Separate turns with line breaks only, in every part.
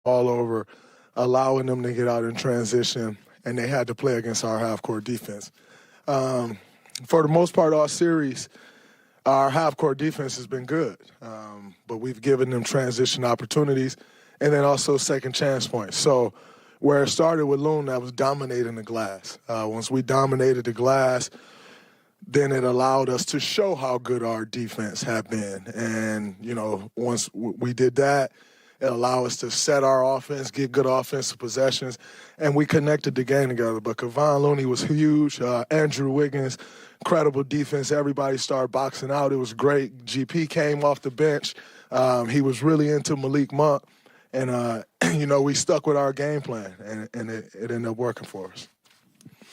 all over, allowing them to get out in transition, and they had to play against our half-court defense. For the most part, all series, our half-court defense has been good, but we've given them transition opportunities and then also second chance points. So where it started with Loon, that was dominating the glass. Once we dominated the glass, then it allowed us to show how good our defense had been. And, once we did that, it allowed us to set our offense, get good offensive possessions, and we connected the game together. But Kevon Looney was huge. Andrew Wiggins, incredible defense. Everybody started boxing out. It was great. GP came off the bench. He was really into Malik Monk. And, we stuck with our game plan, and it ended up working for us.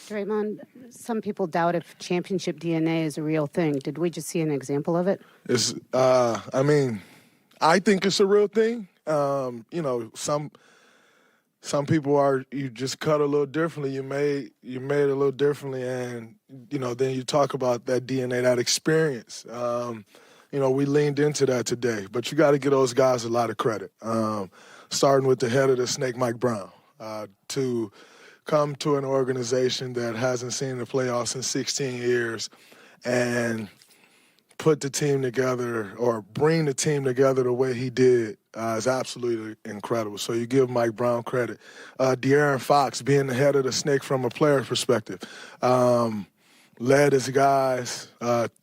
Draymond, some people doubt if championship DNA is a real thing. Did we just see an example of it?
I think it's a real thing. Some people are, you just cut a little differently. You made it a little differently, and then you talk about that DNA, that experience. We leaned into that today, but you got to give those guys a lot of credit. Starting with the head of the snake, Mike Brown, to come to an organization that hasn't seen the playoffs in 16 years and put the team together or bring the team together the way he did is absolutely incredible. So you give Mike Brown credit. De'Aaron Fox being the head of the snake from a player perspective, led his guys,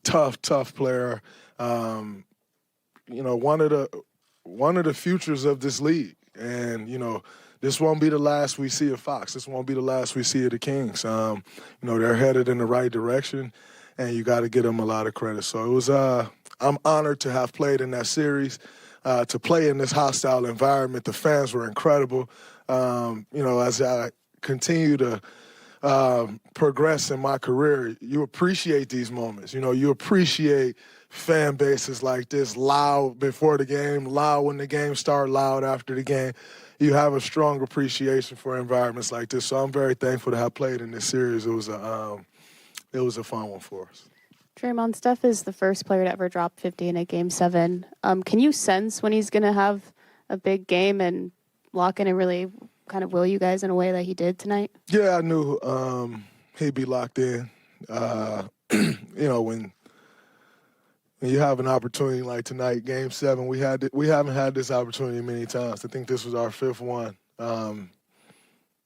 tough player. One of the futures of this league. And, this won't be the last we see of Fox. This won't be the last we see of the Kings. They're headed in the right direction, and you got to give them a lot of credit. So it was, I'm honored to have played in that series, to play in this hostile environment. The fans were incredible. As I continue to progress in my career, you appreciate these moments. You appreciate fan bases like this, loud before the game, loud when the game starts, loud after the game. You have a strong appreciation for environments like this. So I'm very thankful to have played in this series. It was a fun one for us.
Draymond, Steph is the first player to ever drop 50 in a Game 7. Can you sense when he's going to have a big game and lock in and really kind of will you guys in a way that he did tonight?
Yeah, I knew he'd be locked in. When you have an opportunity like tonight, Game 7, we haven't had this opportunity many times. I think this was our fifth one.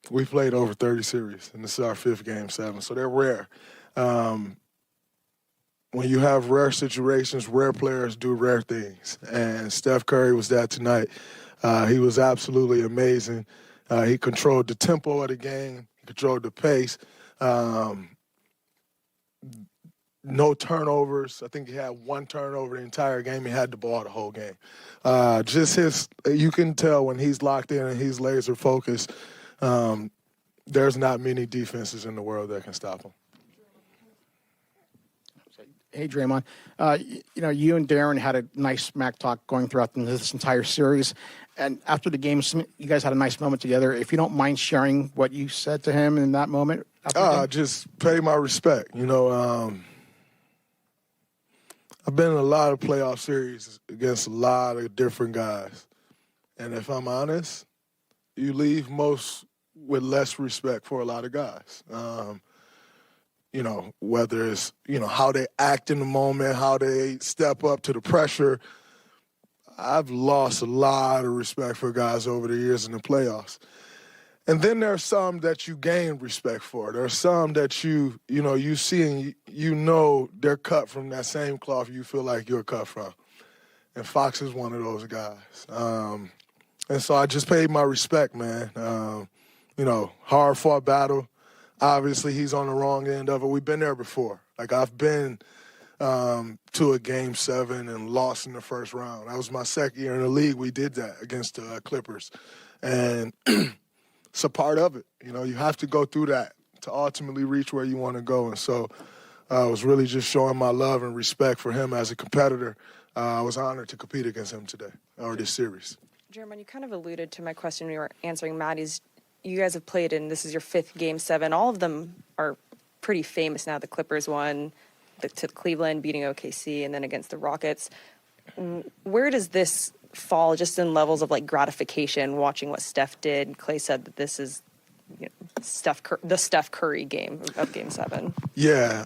We played over 30 series, and this is our fifth Game 7, so they're rare. When you have rare situations, rare players do rare things, and Steph Curry was that tonight. He was absolutely amazing. He controlled the tempo of the game. He controlled the pace. No turnovers. I think he had one turnover the entire game. He had the ball the whole game. You can tell when he's locked in and he's laser focused, there's not many defenses in the world that can stop him.
Hey, Draymond. You and Darren had a nice smack talk going throughout this entire series. And after the game, you guys had a nice moment together. If you don't mind sharing what you said to him in that moment.
Just pay my respect. I've been in a lot of playoff series against a lot of different guys. And if I'm honest, you leave most with less respect for a lot of guys. Whether it's, how they act in the moment, how they step up to the pressure. I've lost a lot of respect for guys over the years in the playoffs. And then there are some that you gain respect for. There are some that you see and they're cut from that same cloth you feel like you're cut from. And Fox is one of those guys. And so I just paid my respect, man. Hard-fought battle. Obviously, he's on the wrong end of it. We've been there before. Like, I've been to a Game 7 and lost in the first round. That was my second year in the league. We did that against the Clippers. And it's a part of it. You have to go through that to ultimately reach where you want to go. And so I was really just showing my love and respect for him as a competitor. I was honored to compete against him today, or this series.
Jeremiah, you kind of alluded to my question when you were answering Maddie's. You guys have played in, this is your fifth Game 7. All of them are pretty famous now. The Clippers won, to Cleveland, beating OKC, and then against the Rockets. Where does this fall just in levels of like gratification watching what Steph did? Clay said that this is the Steph Curry game of Game 7.
Yeah.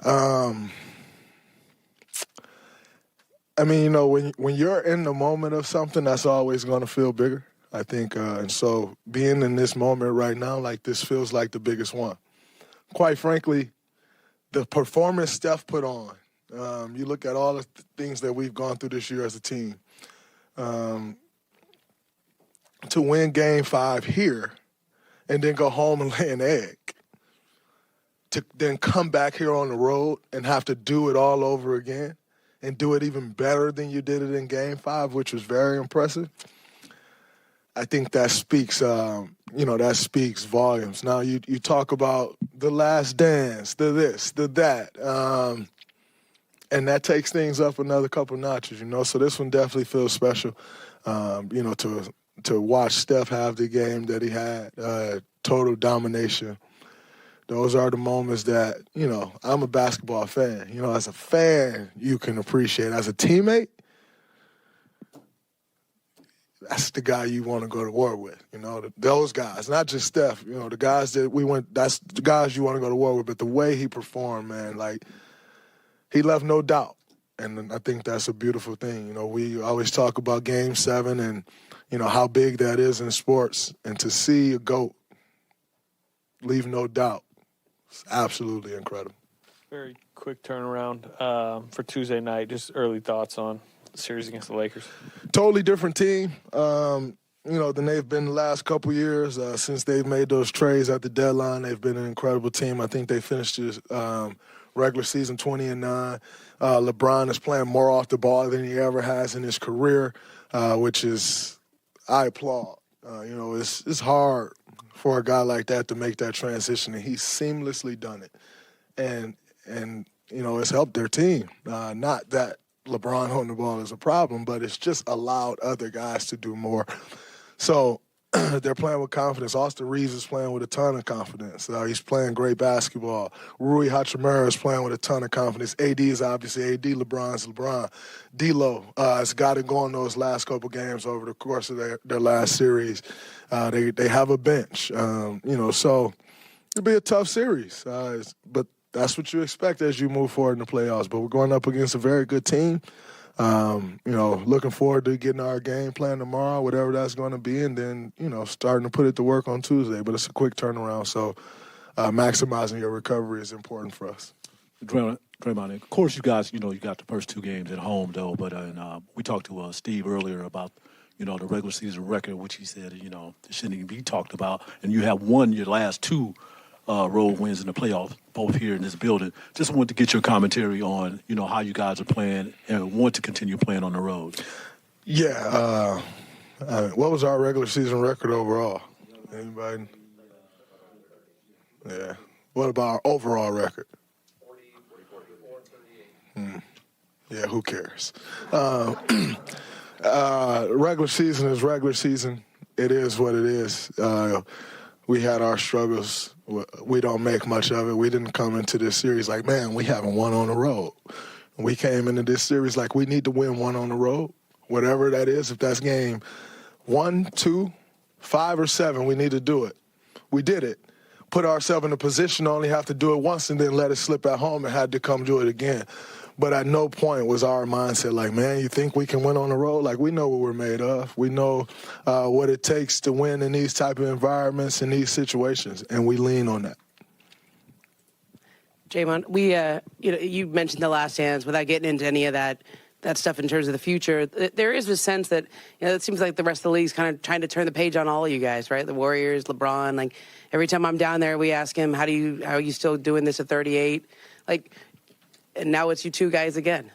I mean, when you're in the moment of something, that's always going to feel bigger, I think. And so being in this moment right now, like this feels like the biggest one. Quite frankly, the performance Steph put on, you look at all the things that we've gone through this year as a team, to win Game 5 here and then go home and lay an egg, to then come back here on the road and have to do it all over again and do it even better than you did it in Game 5, which was very impressive. I think that speaks, that speaks volumes. Now, you talk about the last dance, the this, the that, and that takes things up another couple notches, So this one definitely feels special, to watch Steph have the game that he had, total domination. Those are the moments that, I'm a basketball fan. As a fan, you can appreciate. As a teammate, that's the guy you want to go to war with, those guys, not just Steph, the guys that that's the guys you want to go to war with, but the way he performed, man, like, he left no doubt. And I think that's a beautiful thing. We always talk about Game 7 and, how big that is in sports. And to see a GOAT leave no doubt, it's absolutely incredible.
Very quick turnaround for Tuesday night. Just early thoughts on the series against the Lakers.
Totally different team, than they've been the last couple years. Since they've made those trades at the deadline, they've been an incredible team. I think they finished this regular season 20-9. LeBron is playing more off the ball than he ever has in his career, which is, I applaud. It's hard for a guy like that to make that transition, and he's seamlessly done it. And it's helped their team. Not that LeBron holding the ball is a problem, but it's just allowed other guys to do more. So they're playing with confidence. Austin Reeves is playing with a ton of confidence. He's playing great basketball. Rui Hachimura is playing with a ton of confidence. AD is obviously AD. LeBron's LeBron. D'Lo has got it going those last couple games over the course of their last series. They have a bench, so it'll be a tough series. But that's what you expect as you move forward in the playoffs. But we're going up against a very good team. Looking forward to getting our game plan tomorrow, whatever that's going to be, and then, starting to put it to work on Tuesday. But it's a quick turnaround, so maximizing your recovery is important for us.
Draymond, of course, you guys, you got the first two games at home, though, but we talked to Steve earlier about, the regular season record, which he said, it shouldn't even be talked about, and you have won your last two road wins in the playoffs, both here in this building. Just wanted to get your commentary on, how you guys are playing and want to continue playing on the road.
Yeah. What was our regular season record overall? Anybody? Yeah. What about our overall record? 44-38. Yeah, who cares? Regular season is regular season. It is what it is. We had our struggles. We don't make much of it. We didn't come into this series like, man, we haven't won on the road. We came into this series like we need to win one on the road, whatever that is. If that's game 1, 2, 5, or 7, we need to do it. We did it. Put ourselves in a position to only have to do it once and then let it slip at home and had to come do it again. But at no point was our mindset like, man, you think we can win on the road? Like, we know what we're made of. We know what it takes to win in these type of environments, in these situations, and we lean on that.
Draymond, you mentioned the last dance without getting into any of that stuff in terms of the future. There is a sense that, it seems like the rest of the league's kind of trying to turn the page on all of you guys, right? The Warriors, LeBron, like every time I'm down there, we ask him, how are you still doing this at 38? Like, and now it's you two guys again.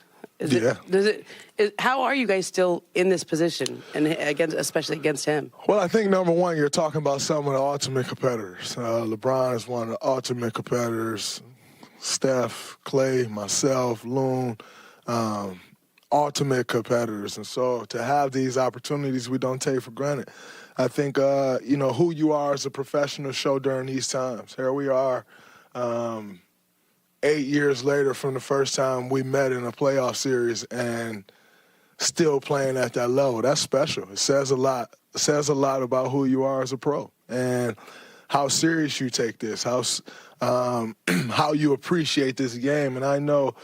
How are you guys still in this position, and especially against him?
Well, I think number one, you're talking about some of the ultimate competitors. LeBron is one of the ultimate competitors. Steph, Clay, myself, Loon, ultimate competitors. And so to have these opportunities, we don't take for granted. I think, who you are as a professional show during these times. Here we are. 8 years later from the first time we met in a playoff series, and still playing at that level. That's special. It says a lot. It says a lot about who you are as a pro and how serious you take this, how you appreciate this game. And I know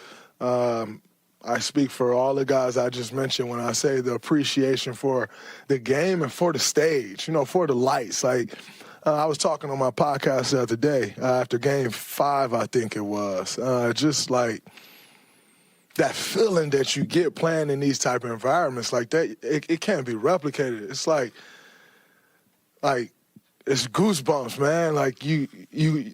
I speak for all the guys I just mentioned when I say the appreciation for the game and for the stage, for the lights. Like, I was talking on my podcast the other day after Game 5, I think it was, just like that feeling that you get playing in these type of environments like that, it can't be replicated. It's like it's goosebumps, man. Like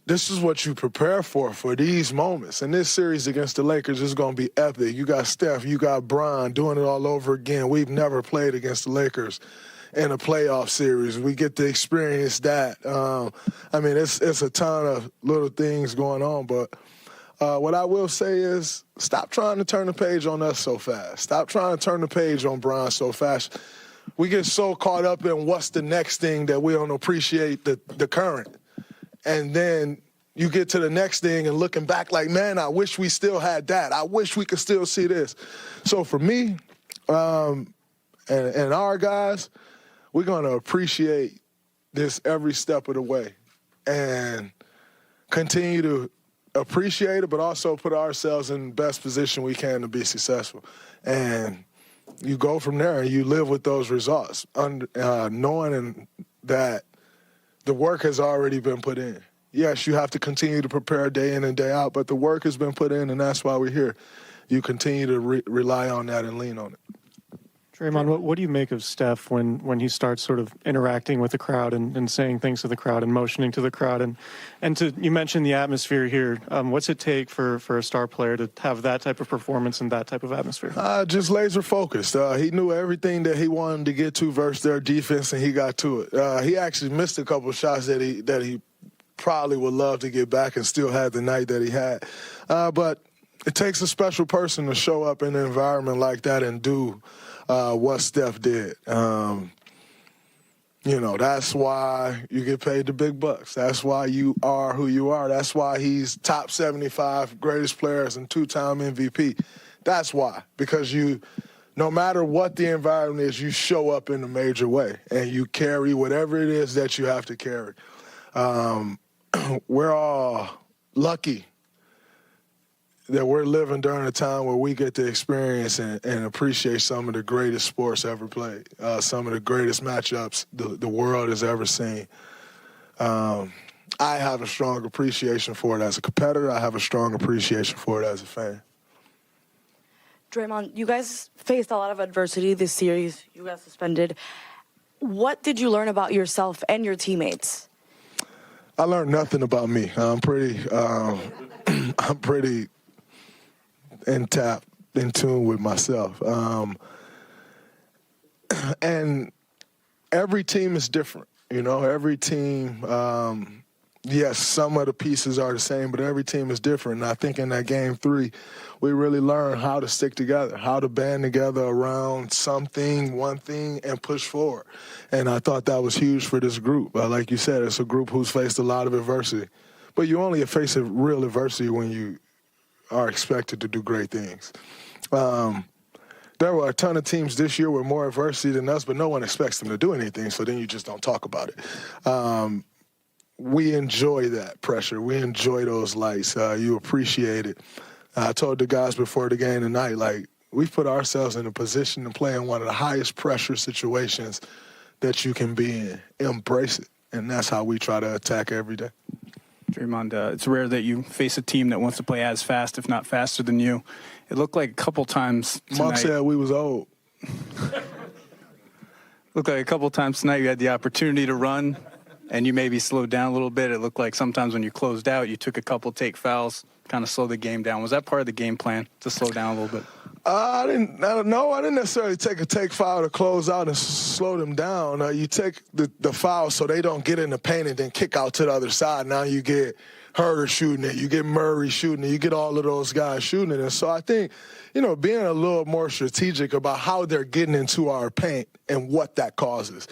this is what you prepare for these moments. And this series against the Lakers is going to be epic. You got Steph, you got Bron doing it all over again. We've never played against the Lakers in a playoff series. We get to experience that. It's a ton of little things going on, but what I will say is stop trying to turn the page on us so fast. Stop trying to turn the page on Bron so fast. We get so caught up in what's the next thing that we don't appreciate the current. And then you get to the next thing and looking back like, man, I wish we still had that. I wish we could still see this. So for me and our guys, we're going to appreciate this every step of the way and continue to appreciate it, but also put ourselves in the best position we can to be successful. And you go from there and you live with those results, knowing that the work has already been put in. Yes, you have to continue to prepare day in and day out, but the work has been put in, and that's why we're here. You continue to rely on that and lean on it.
Draymond, what do you make of Steph when he starts sort of interacting with the crowd and saying things to the crowd and motioning to the crowd? And you mentioned the atmosphere here. What's it take for a star player to have that type of performance and that type of atmosphere?
Just laser focused. He knew everything that he wanted to get to versus their defense, and he got to it. He actually missed a couple of shots that he probably would love to get back and still had the night that he had. But it takes a special person to show up in an environment like that and do what Steph did. That's why you get paid the big bucks. That's why you are who you are. That's why he's top 75 greatest players and 2-time MVP. That's why. Because no matter what the environment is, you show up in a major way and you carry whatever it is that you have to carry. We're all lucky that we're living during a time where we get to experience and appreciate some of the greatest sports ever played, some of the greatest matchups the world has ever seen. I have a strong appreciation for it as a competitor. I have a strong appreciation for it as a fan.
Draymond, you guys faced a lot of adversity this series. You got suspended. What did you learn about yourself and your teammates?
I learned nothing about me. I'm pretty in tune with myself. And every team is different, every team, yes, some of the pieces are the same, but every team is different. And I think in that Game 3, we really learned how to stick together, how to band together around something, one thing, and push forward. And I thought that was huge for this group. Like you said, it's a group who's faced a lot of adversity. But you only face a real adversity when you are expected to do great things. There were a ton of teams this year with more adversity than us, but no one expects them to do anything, so then you just don't talk about it. We enjoy that pressure. We enjoy those lights. You appreciate it. I told the guys before the game tonight, we've put ourselves in a position to play in one of the highest pressure situations that you can be in. Embrace it, and that's how we try to attack every day.
Draymond, it's rare that you face a team that wants to play as fast, if not faster than you. It looked like a couple times tonight.
Mark said we was old.
Looked like a couple times tonight you had the opportunity to run, and you maybe slowed down a little bit. It looked like sometimes when you closed out, you took a couple take fouls, kind of slow the game down. Was that part of the game plan, to slow down a little bit?
I didn't necessarily take a take foul to close out and slow them down. You take the foul so they don't get in the paint and then kick out to the other side. Now you get Herter shooting it, you get Murray shooting it, you get all of those guys shooting it. And so I think, being a little more strategic about how they're getting into our paint and what that causes.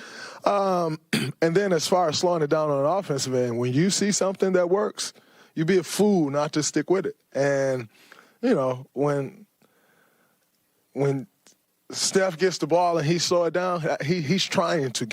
And then as far as slowing it down on an offensive end, when you see something that works, you'd be a fool not to stick with it. And, when Steph gets the ball and he slow it down, he's trying to